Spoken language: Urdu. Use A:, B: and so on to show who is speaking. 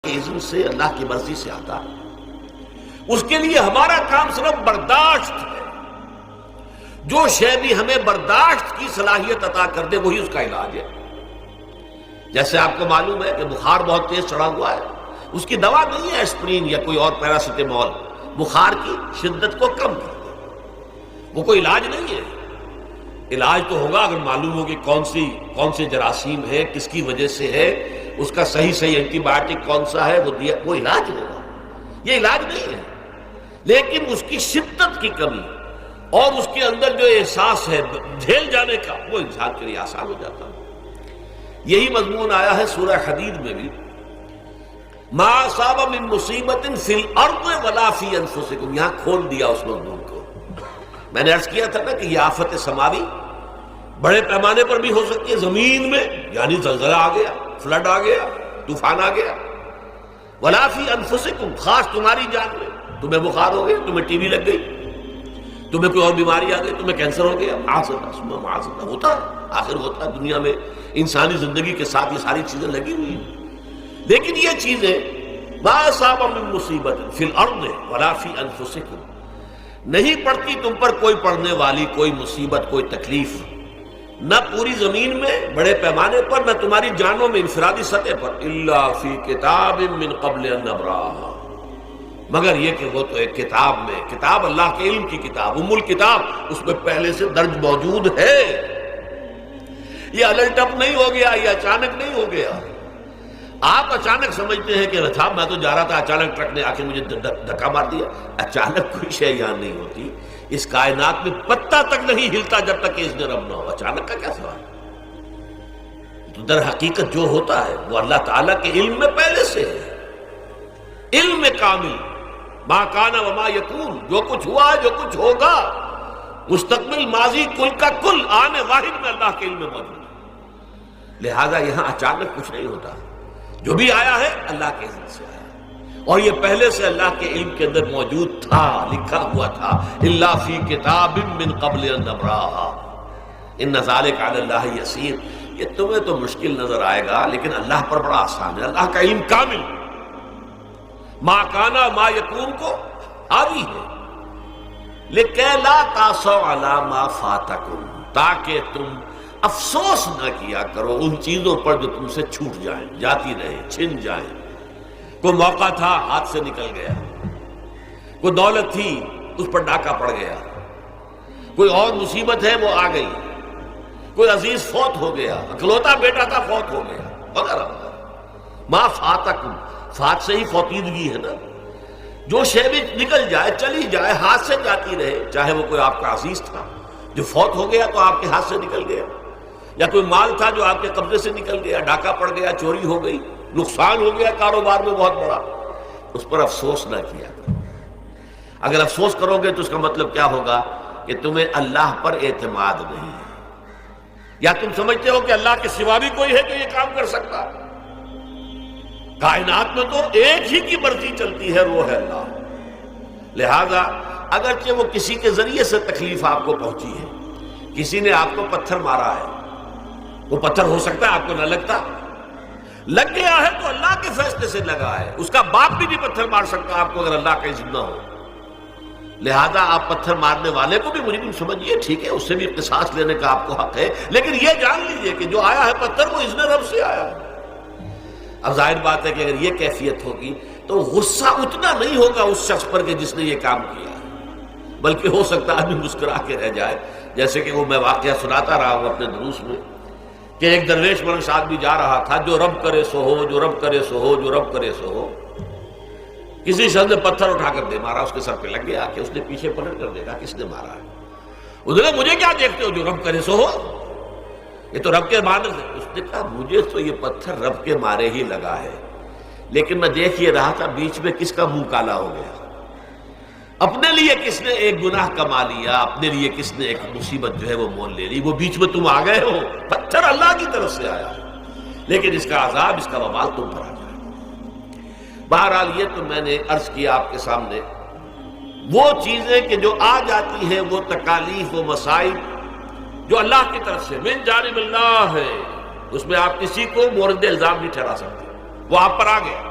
A: اذن سے، اللہ کی مرضی سے آتا ہے۔ اس کے لیے ہمارا کام صرف برداشت ہے۔ جو شے بھی ہمیں برداشت کی صلاحیت عطا کر دے وہی اس کا علاج ہے۔ جیسے آپ کو معلوم ہے کہ بخار بہت تیز چڑھا ہوا ہے، اس کی دوا نہیں ہے اسپرین یا کوئی اور پیراسیٹامول، بخار کی شدت کو کم کر دے، وہ کوئی علاج نہیں ہے۔ علاج تو ہوگا اگر معلوم ہو کہ کون سے جراثیم ہے، کس کی وجہ سے ہے، اس کا صحیح اینٹی بایوٹک کون سا ہے، وہ علاج ہوگا۔ یہ علاج نہیں ہے، لیکن اس کی شدت کی کمی اور اس کے اندر جو احساس ہے جھیل جانے کا، وہ انسان کے لیے آسان ہو جاتا ہے۔ یہی مضمون آیا ہے سورہ حدید میں بھی، ما اصاب من مصیبت فی الارض ولا فی انفسکم، یہاں کھول دیا اس مضمون کو۔ میں نے عرض کیا تھا نا کہ یہ آفت سماوی بڑے پیمانے پر بھی ہو سکتی ہے، زمین میں یعنی زلزلہ آ گیا، فلڈ آ گیا، طوفان آ گیا، ولا فی انفسکم، خاص تمہاری جان میں، تمہیں بخار ہو گیا، تمہیں ٹی وی لگ گئی، تمہیں کوئی اور بیماری آ گئی، تمہیں کینسر ہو گیا، معاذ اللہ ہوتا ہے، آخر ہوتا ہے، دنیا میں انسانی زندگی کے ساتھ یہ ساری چیزیں لگی ہوئی ہیں۔ لیکن یہ چیزیں ما اصاب من مصیبت فی الارض ولا فی انفسکم، نہیں پڑتی تم پر کوئی پڑنے والی کوئی مصیبت، کوئی تکلیف، نہ پوری زمین میں بڑے پیمانے پر، نہ تمہاری جانوں میں انفرادی سطح پر، الا فی کتاب من قبل ان نبرأھا، مگر یہ کہ وہ تو ایک کتاب میں، کتاب اللہ کے علم کی کتاب، ام الکتاب، اس میں پہلے سے درج موجود ہے۔ یہ الٹ اپ نہیں ہو گیا، یہ اچانک نہیں ہو گیا۔ آپ اچانک سمجھتے ہیں کہ صاحب میں تو جا رہا تھا، اچانک ٹرک نے آ کے مجھے دھکا مار دیا۔ اچانک کوئی شے یہاں نہیں ہوتی، اس کائنات میں پتہ تک نہیں ہلتا جب تک کہ اذن رب نہ ہو۔ اچانک کا کیا سوال؟ تو در حقیقت جو ہوتا ہے وہ اللہ تعالیٰ کے علم میں پہلے سے ہے، علم کامل، ما کان وما یکون، جو کچھ ہوا جو کچھ ہوگا، مستقبل، ماضی، کل کا کل، آنے واحد میں اللہ کے علم میں موجود ہے۔ لہذا یہاں اچانک کچھ نہیں ہوتا، جو بھی آیا ہے اللہ کے علم سے آیا، اور یہ پہلے سے اللہ کے علم کے اندر موجود تھا، لکھا ہوا تھا، الا فی کتاب من قبل ان نبرأھا ان ذلک علی اللہ یسیر۔ یہ تمہیں تو مشکل نظر آئے گا لیکن اللہ پر بڑا آسان ہے، اللہ کا علم کامل، ما کانا ما یکون کو حاوی ہے۔ لکہ لا تاسوا علی ما فاتکم، تاکہ تم افسوس نہ کیا کرو ان چیزوں پر جو تم سے چھوٹ جائیں، جاتی رہیں، چھن جائیں۔ کوئی موقع تھا ہاتھ سے نکل گیا، کوئی دولت تھی اس پر ڈاکہ پڑ گیا، کوئی اور مصیبت ہے وہ آ گئی، کوئی عزیز فوت ہو گیا، اکلوتا بیٹا تھا فوت ہو گیا، وغیرہ وغیرہ۔ ما فاتکم، فات سے ہی فوتیدگی ہے نا، جو شے بھی نکل جائے، چلی جائے، ہاتھ سے جاتی رہے، چاہے وہ کوئی آپ کا عزیز تھا جو فوت ہو گیا تو آپ کے ہاتھ سے نکل گیا، یا کوئی مال تھا جو آپ کے قبضے سے نکل گیا، ڈاکہ پڑ گیا، چوری ہو گئی، نقصان ہو گیا کاروبار میں بہت بڑا، اس پر افسوس نہ کیا کرو۔ اگر افسوس کرو گے تو اس کا مطلب کیا ہوگا کہ تمہیں اللہ پر اعتماد نہیں ہے، یا تم سمجھتے ہو کہ اللہ کے سوا بھی کوئی ہے کہ یہ کام کر سکتا۔ کائنات میں تو ایک ہی کی مرضی چلتی ہے، وہ ہے اللہ۔ لہذا اگرچہ وہ کسی کے ذریعے سے تکلیف آپ کو پہنچی ہے، کسی نے آپ کو پتھر مارا ہے، وہ پتھر ہو سکتا ہے آپ کو نہ لگتا، لگ گیا ہے تو اللہ کے فیصلے سے لگا ہے، اس کا باپ بھی نہیں پتھر مار سکتا آپ کو اگر اللہ کا اذن نہ ہو۔ لہذا آپ پتھر مارنے والے کو بھی مجرم سمجھیے، ٹھیک ہے، اس سے بھی قصاص لینے کا آپ کو حق ہے، لیکن یہ جان لیجئے کہ جو آیا ہے پتھر وہ اذن رب سے آیا ہے۔ اب ظاہر بات ہے کہ اگر یہ کیفیت ہوگی تو غصہ اتنا نہیں ہوگا اس شخص پر کہ جس نے یہ کام کیا ہے، بلکہ ہو سکتا ہے آدمی مسکرا کے رہ جائے، جیسے کہ وہ میں واقعہ سناتا رہا ہوں اپنے دروس میں کہ ایک درویش منش آدمی جا رہا تھا، جو رب کرے سو ہو، جو رب کرے سو ہو، جو رب کرے سو ہو۔ کسی شخص نے پتھر اٹھا کر دے مارا، اس کے سر پہ لگ گیا کہ اس نے پیچھے پلٹ کر دیکھا کس نے مارا ہے۔ اس نے کہا مجھے کیا دیکھتے ہو، جو رب کرے سو ہو، یہ تو رب کے مارنے سے۔ اس نے کہا مجھے تو یہ پتھر رب کے مارے ہی لگا ہے، لیکن میں دیکھ یہ رہا تھا بیچ میں کس کا منہ کالا ہو گیا، اپنے لیے کس نے ایک گناہ کما لیا، اپنے لیے کس نے ایک مصیبت جو ہے وہ مول لے لی، وہ بیچ میں تم آ گئے ہو۔ پتھر اللہ کی طرف سے آیا ہے، لیکن اس کا عذاب، اس کا وبال تم پر آ جائے۔ بہرحال یہ تو میں نے عرض کیا آپ کے سامنے، وہ چیزیں کہ جو آ جاتی ہیں، وہ تکالیف و مصائب جو اللہ کی طرف سے من جانب اللہ ہے، اس میں آپ کسی کو مورد الزام نہیں ٹھہرا سکتے، وہ آپ پر آ گیا۔